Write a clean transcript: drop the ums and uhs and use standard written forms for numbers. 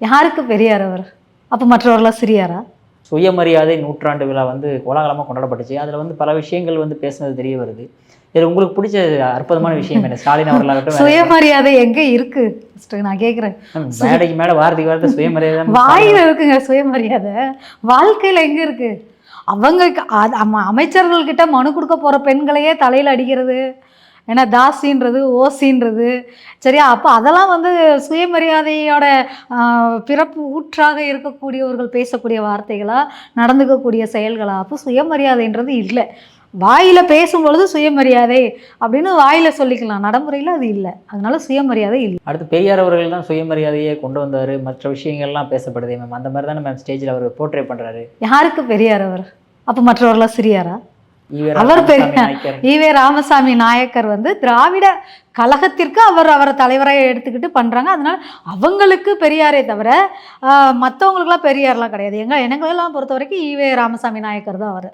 யாருக்கு பெரியார் அவர்? அப்போ மற்றவர்களாம் சிறியாரா? சுயமரியாதை நூற்றாண்டு விழா வந்து கோலாகலமாக கொண்டாடப்பட்டுச்சு. அதில் வந்து பல விஷயங்கள் வந்து பேசுனது தெரிய வருது. இதில் உங்களுக்கு பிடிச்ச அற்புதமான விஷயம் என்ன? ஸ்டாலின் அவர்களாகட்டும், சுயமரியாதை எங்க இருக்கு? ஃபர்ஸ்ட் நான் கேட்குறேன். மேடைக்கு மேலே வார்த்தைக்கு வார்த்தை சுயமரியாதை வாயில இருக்குங்க சுயமரியாதை. வாழ்க்கையில எங்க இருக்கு? அவங்க அமைச்சர்கள் கிட்ட மனு கொடுக்க போற பெண்களையே தலையில அடிக்கிறது. ஏன்னா தாசின்றது, ஓசின்றது. சரியா? அப்போ அதெல்லாம் வந்து சுயமரியாதையோட பிறப்பு ஊற்றாக இருக்கக்கூடியவர்கள் பேசக்கூடிய வார்த்தைகளா? நடந்துக்கக்கூடிய செயல்களா? அப்போ சுயமரியாதைன்றது இல்லை. வாயில பேசும்பொழுது சுயமரியாதை அப்படின்னு வாயில சொல்லிக்கலாம். நடைமுறையில் அது இல்லை. அதனால சுயமரியாதை இல்லை. அடுத்து பெரியார் அவர்கள் தான் சுயமரியாதையை கொண்டு வந்தார். மற்ற விஷயங்கள்லாம் பேசப்படுதே மேம். அந்த மாதிரி தானே மேம் ஸ்டேஜில் அவர் போர்ட்ரே பண்ணுறாரு. யாருக்கு பெரியார் அவர்? அப்போ மற்றவர்களாம் சிறியாரா? அவர் நாயக்கர். ஈவே ராமசாமி நாயக்கர் வந்து திராவிட கழகத்திற்கு அவரை தலைவராக எடுத்துக்கிட்டு பண்ணுறாங்க. அதனால அவங்களுக்கு பெரியாரே தவிர மற்றவங்களுக்குலாம் பெரியார்லாம் கிடையாது. எங்களெல்லாம் பொறுத்த வரைக்கும் ஈவே ராமசாமி நாயக்கர் தான் அவர்.